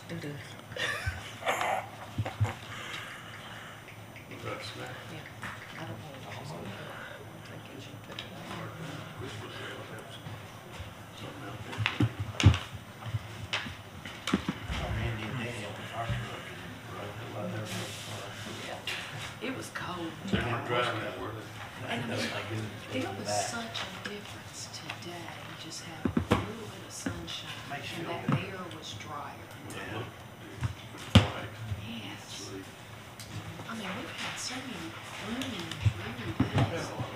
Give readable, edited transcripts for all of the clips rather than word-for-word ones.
It is. That's snack. Yeah. I don't know if it's on there. I think it should put it on. Christmas sale, that's something out there. Randy and Daniel, our truck, right there. Yeah. It was cold. They weren't driving that, were they? And I That's mean, not good. there was such a difference today, just having a little bit of sunshine, Makes you and that feel good. air was drier. Yeah. White, Yes. sleep. I mean, we've had so many gloomy, dreary Yeah, days. a lot of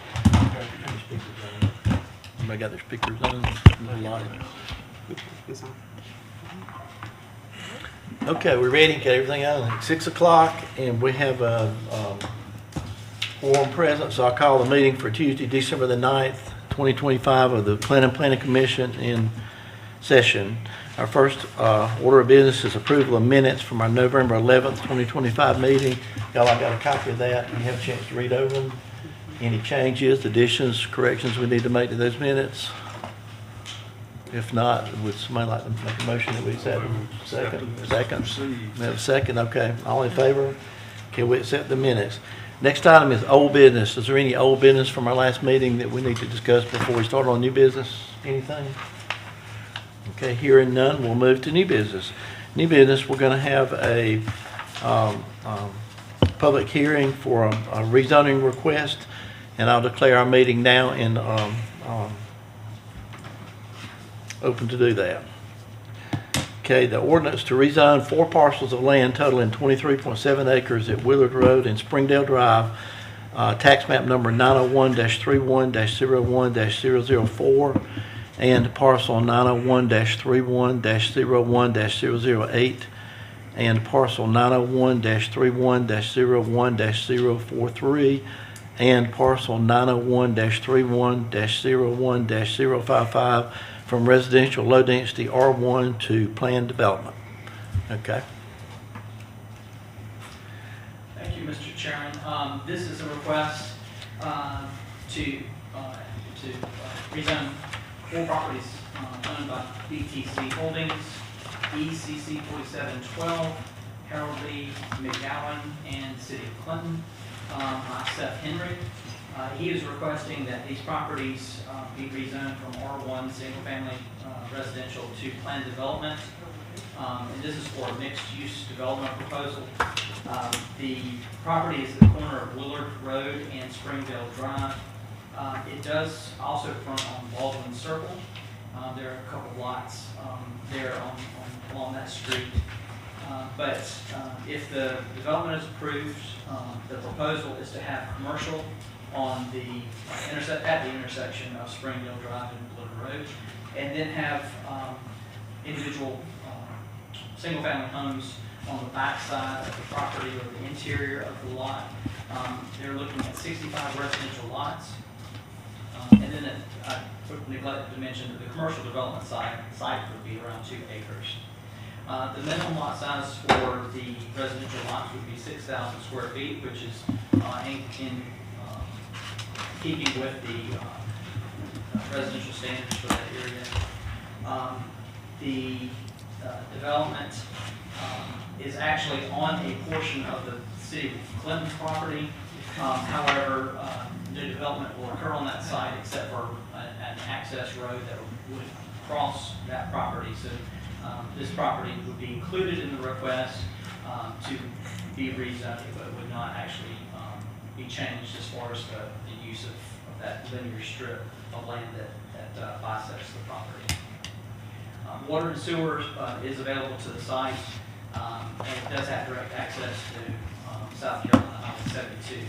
Everybody got their speakers on? No light. Okay, we're ready, get everything out. It's 6 o'clock, and we have a quorum present, so I call the meeting for Tuesday, December the 9th, 2025 of the Clinton Planning Commission in session. Our first order of business is approval of minutes from our November 11th, 2025 meeting. Y'all, I got a copy of that. You have a chance to read over them. Any changes, additions, corrections we need to make to those minutes? If not, would somebody like to make a motion that we accept them? Second? We have a second, okay. All in favor? Okay, we accept the minutes. Next item is old business. Is there any old business from our last meeting that we need to discuss before we start on new business? Anything? Okay, hearing none, we'll move to new business. New business, we're gonna have a public hearing for a rezoning request, and I'll declare our meeting now in open to do that. Okay, the ordinance to rezone 4 parcels of land totaling 23.7 acres at Willard Road and Springdale Drive, tax map number 901-31-01-004, and parcel 901-31-01-008, and parcel 901-31-01-043, and parcel 901-31-01-055 from residential low density R1 to planned development. Okay. Thank you, Mr. Chairman. This is a request to rezone 4 properties owned by BTC Holdings, ECC 4712, Harold Lee McGowan, and City of Clinton. Seth Henry. He is requesting that these properties be rezoned from R1 single-family residential to planned development. And this is for a mixed-use development proposal. The property is at the corner of Willard Road and Springdale Drive. It does also front on Baldwin Circle. There are a couple lots there along that street. But if the development is approved, the proposal is to have commercial on the at the intersection of Springdale Drive and Willard Road, and then have individual single-family homes on the back side of the property or the interior of the lot. They're looking at 65 residential lots. And then I neglected to mention that the commercial development site would be around 2 acres. The minimum lot size for the residential lots would be 6,000 square feet, which is in keeping with the residential standards for that area. The development is actually on a portion of the City of Clinton's property. However, new development will occur on that site except for an access road that would cross that property. So this property would be included in the request to be rezoned, but would not actually be changed as far as the use of that linear strip of land that bisects the property. Water and sewer is available to the site, and it does have direct access to South Carolina Highway 72.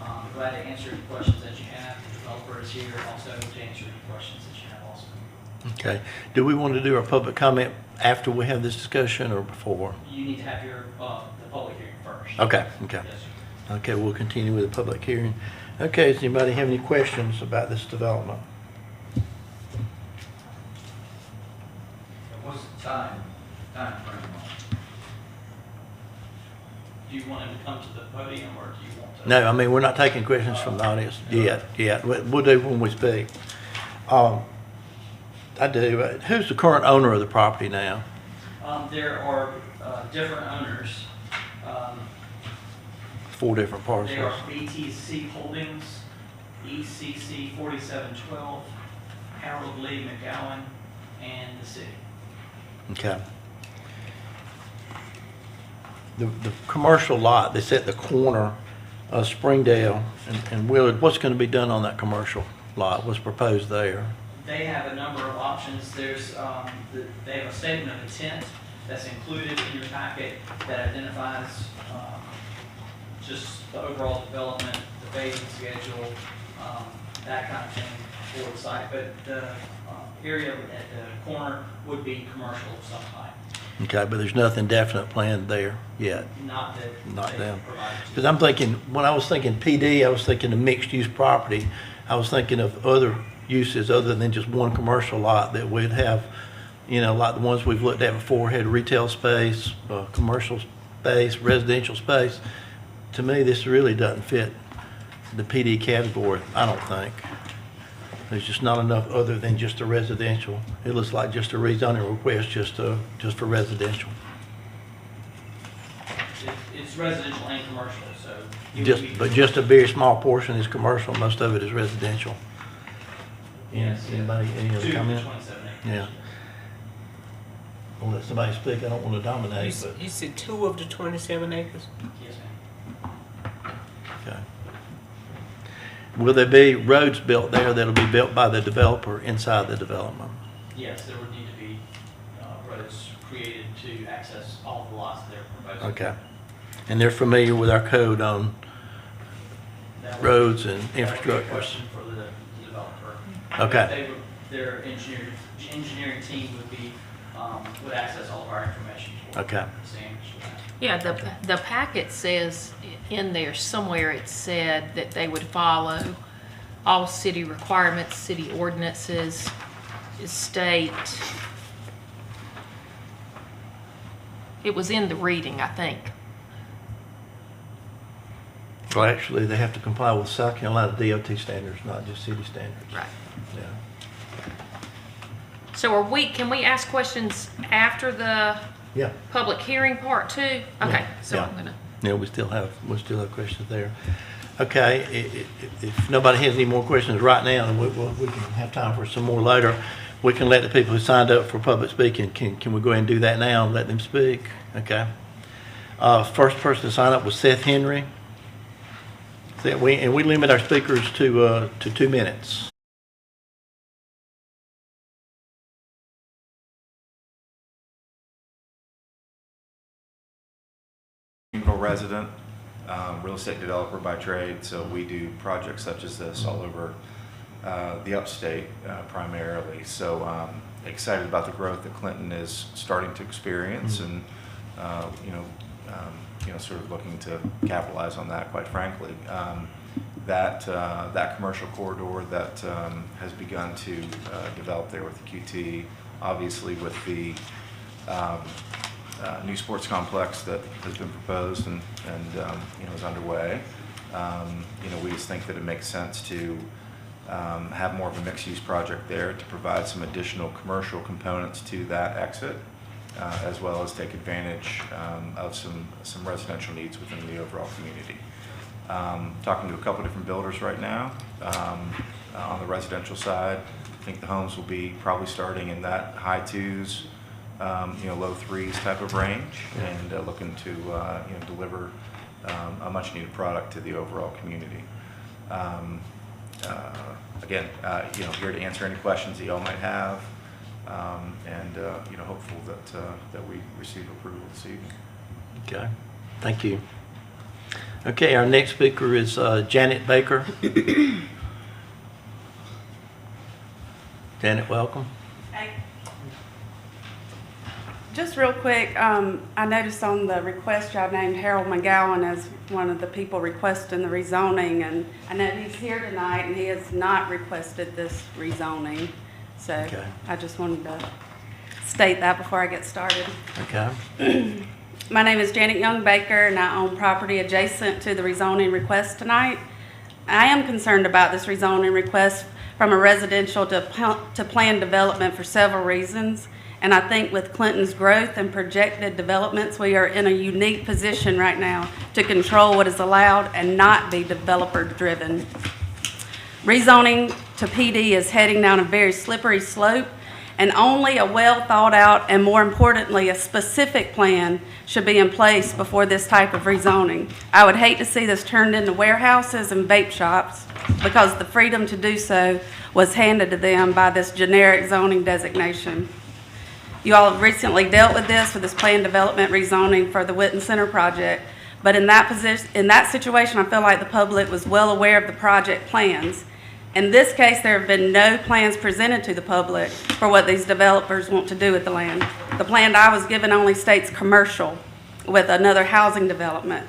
I'm glad to answer any questions that you have. The developer is here also to answer any questions that you have also. Okay. Do we want to do our public comment after we have this discussion or before? You need to have your the public hearing first. Okay, okay. Yes, sir. Okay, we'll continue with the public hearing. Okay, does anybody have any questions about this development? What's the time frame on it? Do you want him to come to the podium, or do you want to? No, I mean, we're not taking questions from the audience yet. We'll do when we speak. I do. Who's the current owner of the property now? There are different owners. 4 different They are parcels. BTC Holdings, ECC 4712, Harold Lee McGowan, and the city. Okay. The commercial lot that's at the corner of Springdale and Willard, what's going to be done on that commercial lot? What's proposed there? They have a number of options. They have a statement of intent that's included in your packet that identifies just the overall development, the phasing schedule, that kind of thing for the site. But the area at the corner would be commercial of some type. Okay, but there's nothing definite planned there yet. Not that Not they them. provided to Because I'm thinking, when I was thinking PD, I was thinking of mixed-use property. I was thinking of other uses other than just one commercial lot that we'd have, you know, like the ones we've looked at before, had retail space, commercial space, residential space. To me, this really doesn't fit the PD category, I don't think. There's just not enough other than just a residential. It looks like just a rezoning request just for residential. It's residential and commercial, so. it would be- But just a very small portion is commercial, most of it is residential. Yes. Anybody, any other 2 to comment? 27 acres. Yeah. I'll let somebody speak, I don't want to dominate, but, You said 2 of the 27 acres? Yes, ma'am. okay. Will there be roads built there that'll be built by the developer inside the development? Yes, there would need to be roads created to access all the lots that they're proposing. Okay. And they're familiar with our code on That would- roads and that would be a infrastructure? question for the developer. Okay. Their engineering team would access all of our information. for Okay. standards for that. Yeah, the packet says in there somewhere, it said that they would follow all city requirements, city ordinances, state. It was in the reading, I think. Well, actually, they have to comply with South Carolina DOT standards, not just city standards. Right. Yeah. So can we ask questions after the Yeah. public hearing part too? Okay, so Yeah. I'm gonna. Yeah, we still have questions there. Okay, if nobody has any more questions right now, and we can have time for some more later, we can let the people who signed up for public speaking, can we go ahead and do that now and let them speak? Okay. First person to sign up was Seth Henry. And we limit our speakers to 2 minutes. Greenville resident, real estate developer by trade, so we do projects such as this all over the upstate primarily. So excited about the growth that Clinton is starting to experience, and sort of looking to capitalize on that. Quite frankly, that commercial corridor that has begun to develop there with the QT, obviously with the new sports complex that has been proposed and is underway. We just think that it makes sense to have more of a mixed-use project there to provide some additional commercial components to that exit, as well as take advantage of some residential needs within the overall community. Talking to a couple different builders right now on the residential side. I think the homes will be probably starting in that high 2s, low 3s type of range, and looking to deliver a much needed product to the overall community. Again, here to answer any questions that y'all might have, and hopeful that we receive approval this evening. Okay, thank you. Okay, our next speaker is Janet Baker. Janet, welcome. Hey. Just real quick, I noticed on the request y'all named Harold McGowan as one of the people requesting the rezoning, and I know he's here tonight and he has not requested this rezoning. So Okay. I just wanted to state that before I get started. Okay. My name is Janet Young Baker, and I own property adjacent to the rezoning request tonight. I am concerned about this rezoning request from a residential to planned development for several reasons, And I think with Clinton's growth and projected developments, we are in a unique position right now to control what is allowed and not be developer-driven. Rezoning to PD is heading down a very slippery slope, and only a well-thought-out and, more importantly, a specific plan should be in place before this type of rezoning. I would hate to see this turned into warehouses and vape shops because the freedom to do so was handed to them by this generic zoning designation. You all have recently dealt with this planned development rezoning for the Witten Center project, but in that situation, I feel like the public was well aware of the project plans. In this case, there have been no plans presented to the public for what these developers want to do with the land. The plan I was given only states commercial with another housing development.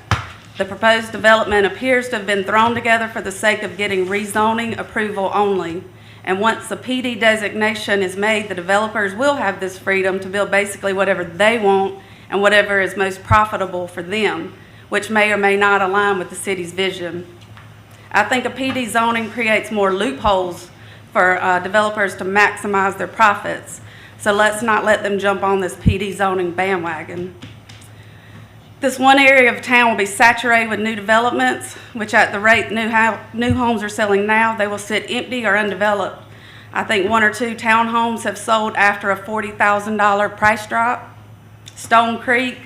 The proposed development appears to have been thrown together for the sake of getting rezoning approval only. And once the PD designation is made, the developers will have this freedom to build basically whatever they want and whatever is most profitable for them, which may or may not align with the city's vision. I think a PD zoning creates more loopholes for developers to maximize their profits. So let's not let them jump on this PD zoning bandwagon. This one area of town will be saturated with new developments, which at the rate new homes are selling now, they will sit empty or undeveloped. I think 1 or 2 townhomes have sold after a $40,000 price drop. Stone Creek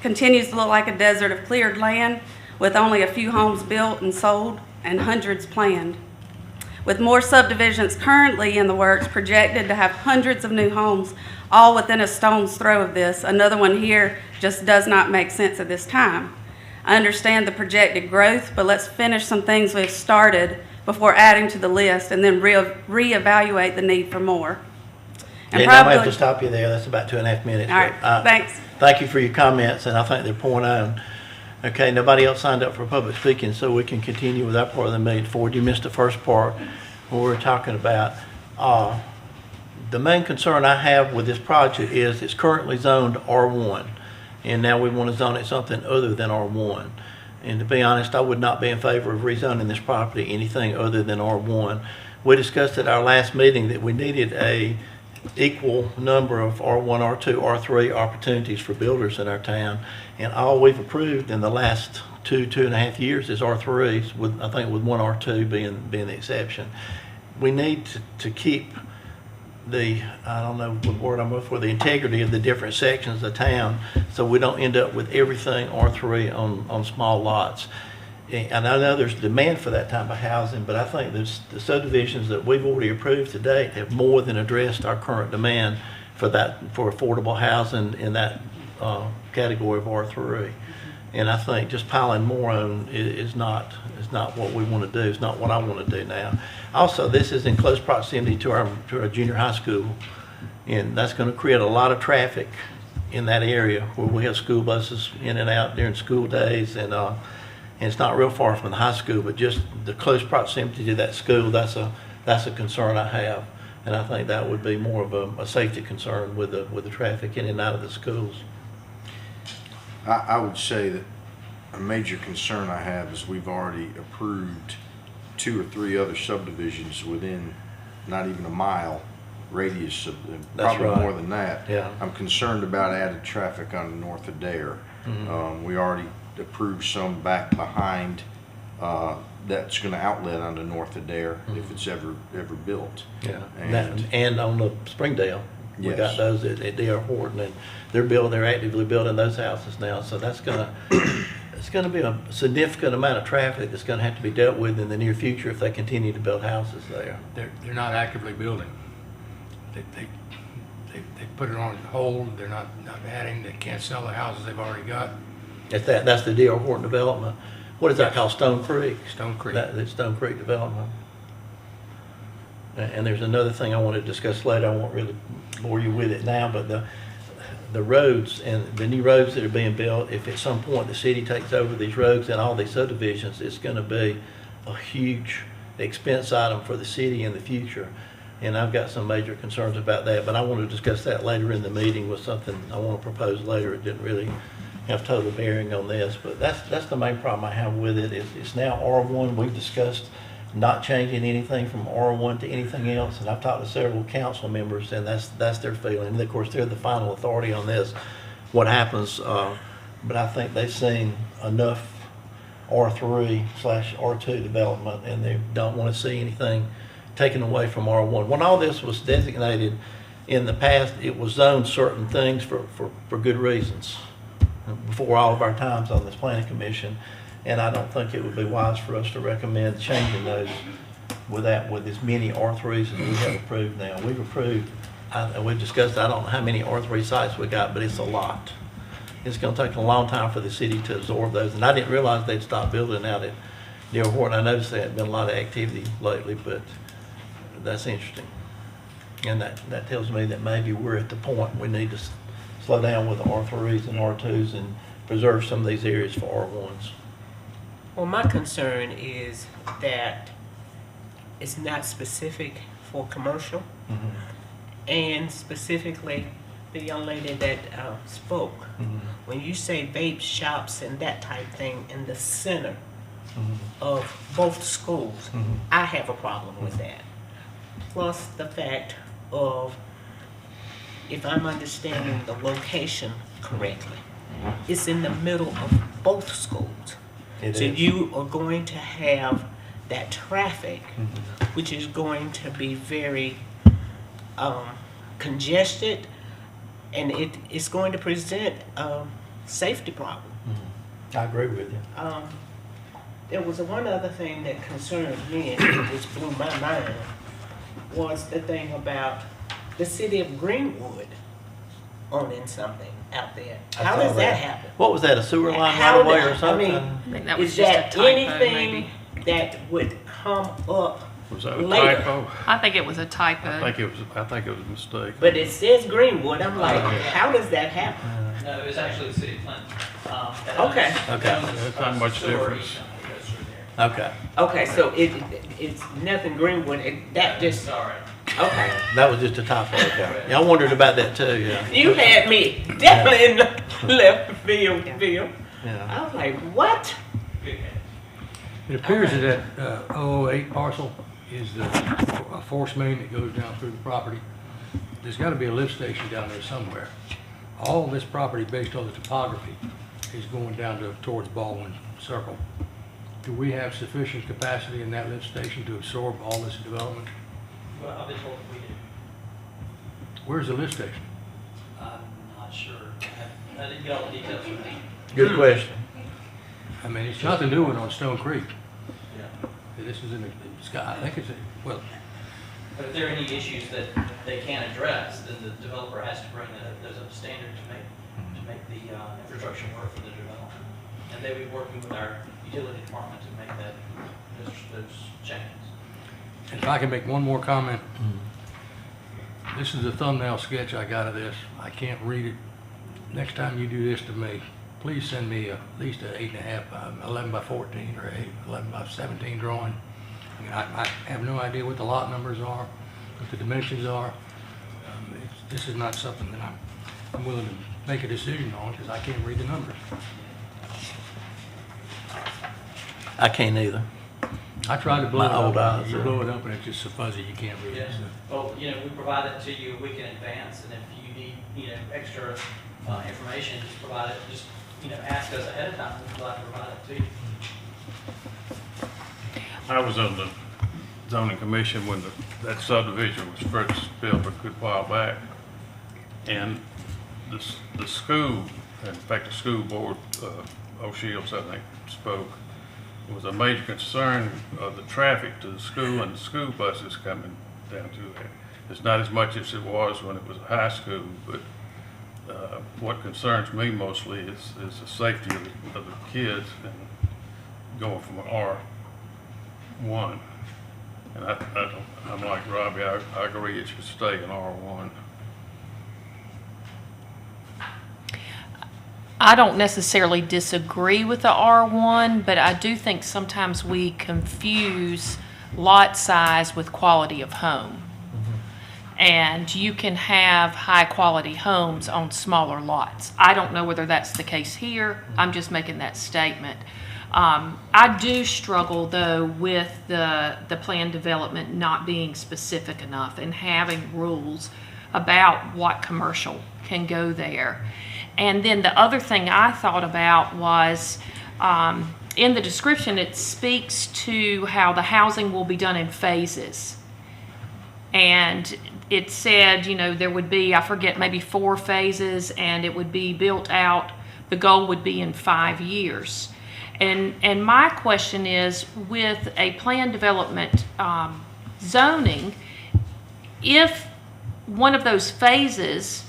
continues to look like a desert of cleared land with only a few homes built and sold and hundreds planned. With more subdivisions currently in the works, projected to have hundreds of new homes, all within a stone's throw of this, another one here just does not make sense at this time. I understand the projected growth, but let's finish some things we've started before adding to the list and then reevaluate the need for more. And I have to stop you there. That's about 2.5 minutes. All right, thanks. Thank you for your comments, and I think they're point on. Okay, nobody else signed up for public speaking, so we can continue with our part of the meeting. Ford, you missed the first part where we were talking about. The main concern I have with this project is it's currently zoned R1, and now we want to zone it something other than R1. And to be honest, I would not be in favor of rezoning this property anything other than R1. We discussed at our last meeting that we needed a equal number of R1, R2, R3 opportunities for builders in our town, and all we've approved in the last 2.5 years is R3s, with I think with 1 R2 being the exception. We need to keep the, I don't know what word I'm looking for, the integrity of the different sections of town, so we don't end up with everything R3 on small lots. And I know there's demand for that type of housing, but I think the subdivisions that we've already approved to date have more than addressed our current demand for affordable housing in that category of R3. And I think just piling more on is not what we want to do. It's not what I want to do now. Also, this is in close proximity to our junior high school, and that's going to create a lot of traffic in that area where we have school buses in and out during school days, and it's not real far from the high school, but just the close proximity to that school, that's a concern I have. And I think that would be more of a safety concern with the traffic in and out of the schools. I would say that a major concern I have is we've already approved 2 or 3 other subdivisions within not even a mile radius of, That's probably right. more than that. Yeah. I'm concerned about added traffic on north of Dare. Mhm. We already approved some back behind that's going to outlet onto north of Dare if it's ever built. Yeah, And- and on the Springdale, we Yes. got those at D.R. Horton, and they're actively building those houses now. So that's it's gonna be a significant amount of traffic that's gonna have to be dealt with in the near future if they continue to build houses there. They're not actively building. They put it on hold. They're not adding. They can't sell the houses they've already got. That's the D.R. Horton development. What is that called? Stone Creek? Stone Creek. The Stone Creek development. And there's another thing I want to discuss later. I won't really bore you with it now, but the roads and the new roads that are being built, if at some point the city takes over these roads and all these subdivisions, it's going to be a huge expense item for the city in the future. And I've got some major concerns about that, but I want to discuss that later in the meeting with something I want to propose later. It didn't really have total bearing on this, but that's the main problem I have with it. It's now R1. We've discussed not changing anything from R1 to anything else. And I've talked to several council members, and that's their feeling. And of course, they're the final authority on this, what happens. But I think they've seen enough R3/R2 development, and they don't want to see anything taken away from R1. When all this was designated in the past, it was zoned certain things for good reasons before all of our times on this planning commission. And I don't think it would be wise for us to recommend changing those with as many R3s as we have approved now. We've approved, we've discussed, I don't know how many R3 sites we got, but it's a lot. It's gonna take a long time for the city to absorb those. And I didn't realize they'd stopped building out at near Horton. I noticed there had been a lot of activity lately, but that's interesting. And that tells me that maybe we're at the point we need to slow down with the R3s and R2s and preserve some of these areas for R1s. Well, my concern is that it's not specific for commercial, and specifically the young lady that spoke. When you say vape shops and that type thing in the center of both schools, I have a problem with that. Plus the fact of, if I'm understanding the location correctly, it's in the middle of both schools. So you are going to have that traffic, which is going to be very congested, and it's going to present a safety problem. I agree with you. There was one other thing that concerned me, and it just blew my mind, was the thing about the city of Greenwood owning something out there. How does that happen? What was that, a sewer line How right away or I something? mean, I think that was is just a that typo, anything maybe. that would come up Was that a later? typo? I think it was a I typo. think it was a mistake. But it says Greenwood. I'm like, how does that happen? No, it was actually the city of Clinton. That Okay. owns Okay. the That's not much sewer difference. east that goes through there. Okay, Okay, so it's nothing Greenwood. That just Sorry. okay. that was just a typo. Okay. Yeah, I wondered about that too, yeah. You had me definitely in the left field. Yeah. I was like, what? Good catch. It appears that 008 parcel is a force main that goes down through the property. There's got to be a lift station down there somewhere. All this property, based on the topography, is going down towards Baldwin Circle. Do we have sufficient capacity in that lift station to absorb all this development? Well, I've been told we do. Where's the lift station? I'm not sure. I didn't get all the details from me. Good question. I mean, it's not the new one on Stone Creek. Yeah. This is in the sky. I think it's, well, But if there are any issues that they can't address, then the developer has to bring those up to standard to make the infrastructure work for the development. And they will be working with our utility department to make those changes. if I can make one more comment. This is the thumbnail sketch I got of this. I can't read it. Next time you do this to me, please send me at least an 8.5 by 11 by 14 or 11 by 17 drawing. I mean, I have no idea what the lot numbers are, what the dimensions are. This is not something that I'm willing to make a decision on because I can't read the numbers. I can't either. I tried to blow it My old up. eyes, You yeah. blow it up and it's just so fuzzy you can't read it. Yes. Well, we provide it to you a week in advance, and if you need, extra information, just provide it, ask us ahead of time, we'd like to provide it to you. I was on the zoning commission when that subdivision was first built a good while back. And the school, in fact, the school board, O'Shields, I think, spoke, was a major concern of the traffic to the school and the school buses coming down through there. It's not as much as it was when it was a high school, but what concerns me mostly is the safety of the kids and going from R1. And I'm like Robbie, I agree it should stay in R1. I don't necessarily disagree with the R1, but I do think sometimes we confuse lot size with quality of home. And you can have high-quality homes on smaller lots. I don't know whether that's the case here. I'm just making that statement. I do struggle though with the plan development not being specific enough and having rules about what commercial can go there. And then the other thing I thought about was, in the description, it speaks to how the housing will be done in phases. And it said, you know, there would be, I forget, maybe 4 phases, and it would be built out. The goal would be in 5 years. And my question is, with a plan development zoning, if one of those phases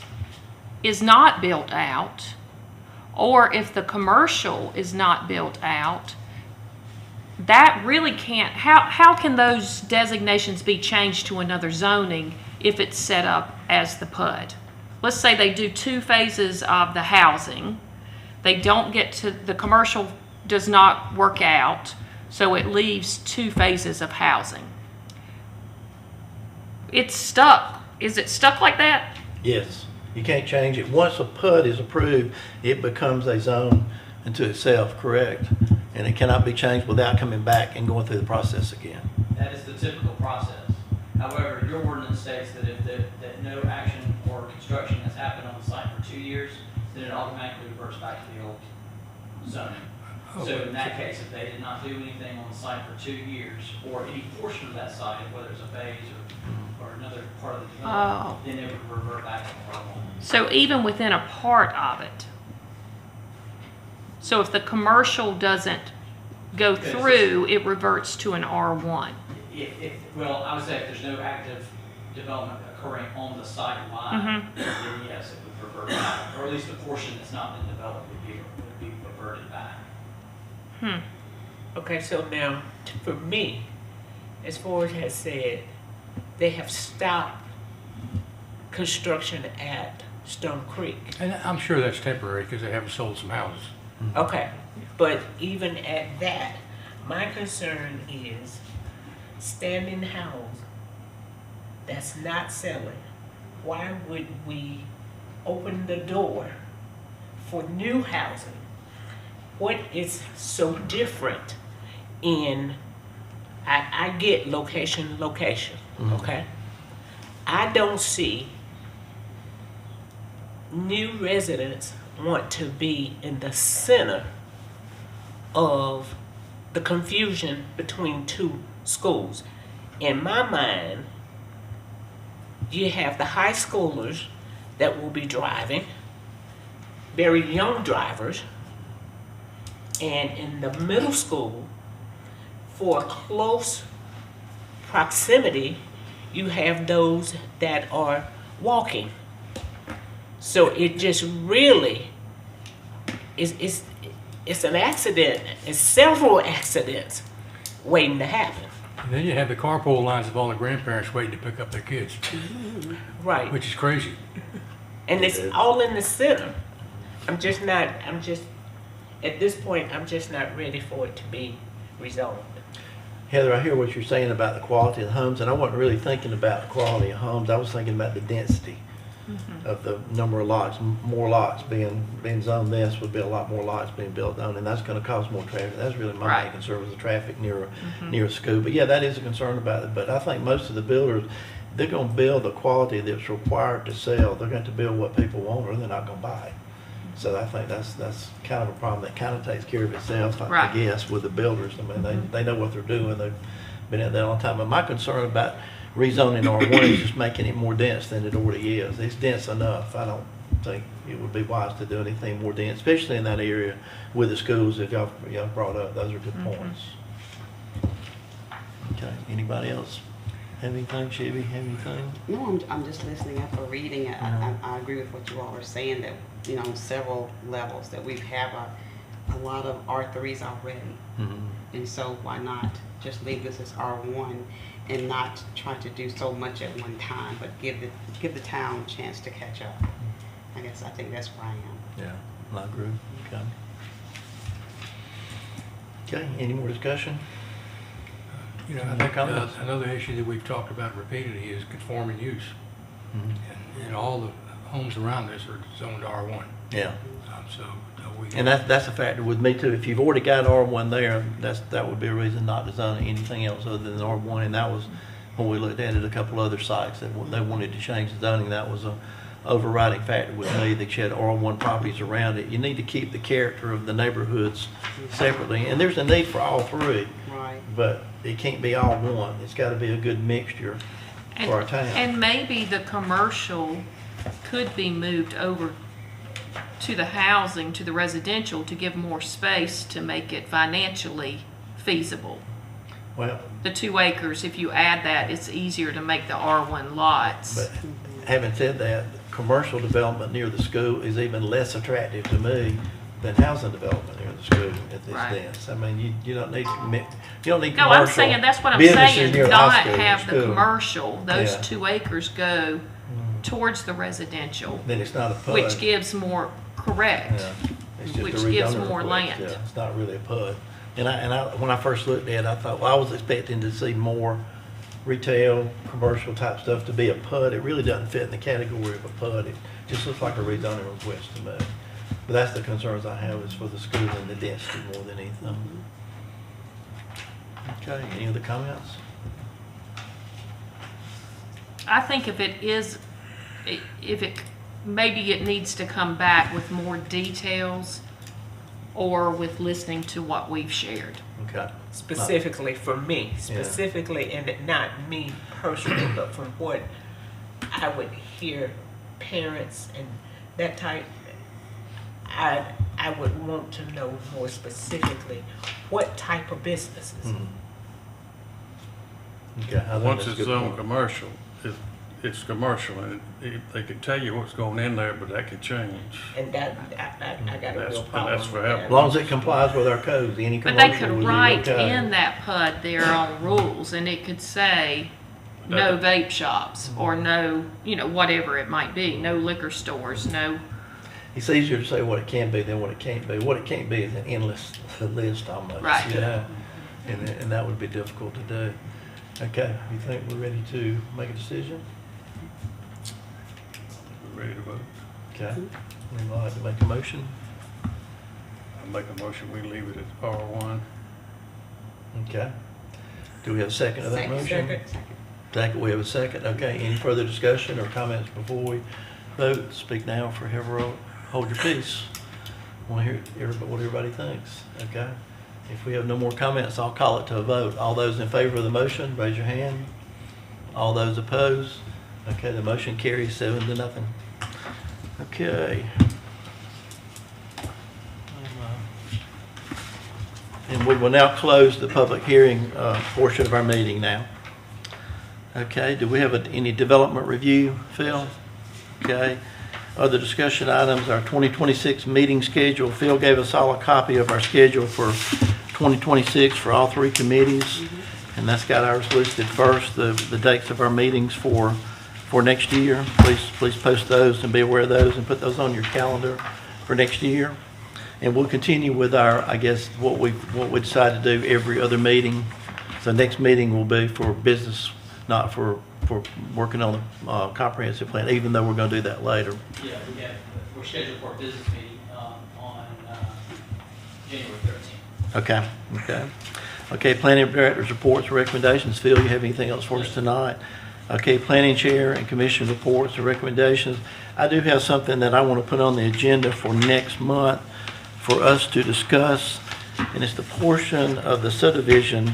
is not built out, or if the commercial is not built out, that really can't, how can those designations be changed to another zoning if it's set up as the PUD? Let's say they do 2 phases of the housing. They don't get to, the commercial does not work out, so it leaves 2 phases of housing. It's stuck. Is it stuck like that? Yes, you can't change it. Once a PUD is approved, it becomes a zone unto itself, correct? And it cannot be changed without coming back and going through the process again. That is the typical process. However, your ordinance states that if that no action or construction has happened on the site for 2 years, then it automatically reverts back to the old zoning. So in that case, if they did not do anything on the site for 2 years, or any portion of that site, whether it's a phase or another part of the development, then it would revert back to the R1. So even within a part of it. So if the commercial doesn't go through, it reverts to an R1. Well, I would say if there's no active development occurring on the site line, then yes, it would revert back, or at least the portion that's not been developed would be reverted back. Okay, so now, for me, as far as has said, they have stopped construction at Stone Creek. And I'm sure that's temporary because they haven't sold some houses. Okay, but even at that, my concern is standing house that's not selling. Why would we open the door for new housing? What is so different in, I get location, okay? I don't see new residents want to be in the center of the confusion between 2 schools. In my mind, you have the high schoolers that will be driving, very young drivers, and in the middle school, for close proximity, you have those that are walking. So it just really is an accident. It's several accidents waiting to happen. And then you have the carpool lines of all the grandparents waiting to pick up their kids, Right. which is crazy. And it's all in the center. At this point, I'm just not ready for it to be rezoned. Heather, I hear what you're saying about the quality of the homes, and I wasn't really thinking about the quality of homes. I was thinking about the density of the number of lots. More lots being zoned this would be a lot more lots being built on, and that's going to cause more traffic. That's really my main concern, was the traffic near a school. But yeah, that is a concern about it. But I think most of the builders, they're going to build the quality that's required to sell. They're going to build what people want, or they're not going to buy it. So I think that's kind of a problem that kind of takes care of itself, I guess, with the builders. I mean, they know what they're doing. They've been at that all the time. But my concern about rezoning R1 is just making it more dense than it already is. It's dense enough. I don't think it would be wise to do anything more dense, especially in that area with the schools that y'all brought up. Those are good points. Okay, anybody else have anything? Chevy, have anything? No, I'm just listening after reading it. I agree with what you all are saying, that, you know, on several levels, that we have a lot of R3s already. And so why not just leave this as R1 and not try to do so much at one time, but give the town a chance to catch up. I think that's where I am. Yeah, I agree. Okay. Okay, any more discussion? You know, I think another issue that we've talked about repeatedly is conforming use. And all the homes around this are zoned R1. Yeah. So we. And that's a factor with me too. If you've already got R1 there, that would be a reason not to zone anything else other than R1. And that was when we looked at it, a couple other sites that they wanted to change the zoning. That was a overriding factor with me, that you had R1 properties around it. You need to keep the character of the neighborhoods separately. And there's a need for all three, Right. but it can't be all one. It's got to be a good mixture for our town. And maybe the commercial could be moved over to the housing, to the residential, to give more space to make it financially feasible. Well, The 2 acres, if you add that, it's easier to make the R1 lots. but having said that, commercial development near the school is even less attractive to me than housing development near the school at this Right. dense. I mean, you don't need, you don't need No, commercial I'm saying, that's what I'm businesses saying, near the not high school or have the school. commercial, those Yeah. 2 acres go towards the residential, Then it's not a PUD. which gives more, correct. Yeah, it's just a which gives rezoning more request. land. Yeah, it's not really a PUD. And when I first looked at it, I thought, well, I was expecting to see more retail, commercial type stuff to be a PUD. It really doesn't fit in the category of a PUD. It just looks like a rezoning request to me. But that's the concerns I have, is for the school and the density more than anything. Okay, any other comments? I think if it is, maybe it needs to come back with more details or with listening to what we've shared. Okay. Specifically for me, specifically, and not me personally, but from what I would hear parents and that type, I would want to know more specifically what type of businesses. Mhm. Okay. I think Once that's a it's good zoned point. commercial, it's commercial, and they could tell you what's going in there, but that could change. And that, I got a That's- real and problem that's with forever. that. As long as it complies with our codes, any But commercial they could would be write okay. in that PUD their own rules, and it could say, no vape shops, or no, whatever it might be, no liquor stores, no, It's easier to say what it can be than what it can't be. What it can't be is an endless list almost. Right. You know? And that would be difficult to do. Okay, you think we're ready to make a decision? We're ready to vote. Okay. Anyone like to make a motion? I make a motion, we leave it at R1. Okay. Do we have a second to that Second. motion? Second, we have a second. Okay, any further discussion or comments before we vote? Speak now or forever hold your peace. Want to hear what everybody thinks, okay? If we have no more comments, I'll call it to a vote. All those in favor of the motion, raise your hand. All those opposed? Okay, the motion carries 7-0. Okay. And we will now close the public hearing portion of our meeting now. Okay, do we have any development review, Phil? Okay. Other discussion items, our 2026 meeting schedule. Phil gave us all a copy of our schedule for 2026 for all 3 committees. And that's got ours listed first, the dates of our meetings for next year. Please post those and be aware of those and put those on your calendar for next year. And we'll continue with our, I guess, what we decide to do every other meeting. So next meeting will be for business, not for working on the comprehensive plan, even though we're going to do that later. Yeah, we're scheduled for a business meeting on January 13th. Okay, planning director's reports, recommendations. Phil, you have anything else for us tonight? Okay, planning chair and commission reports and recommendations. I do have something that I want to put on the agenda for next month for us to discuss, and it's the portion of the subdivision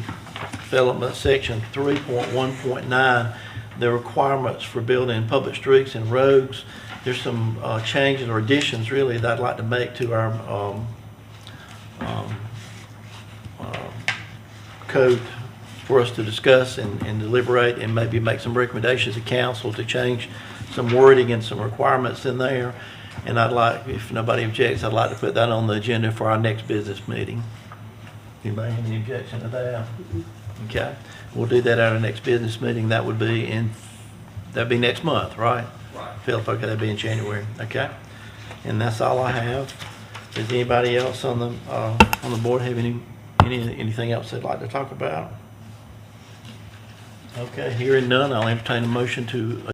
development section 3.1.9, the requirements for building public streets and roads. There's some changes or additions really that I'd like to make to our code for us to discuss and deliberate and maybe make some recommendations to council to change some wording and some requirements in there. And I'd like, if nobody objects, I'd like to put that on the agenda for our next business meeting. Anybody have any objection to that? Okay, we'll do that at our next business meeting. That'd be next month, right? Right. Philip, okay, that'd be in January, okay? And that's all I have. Does anybody else on the board have anything else they'd like to talk about? Okay, hearing none, I'll entertain a motion to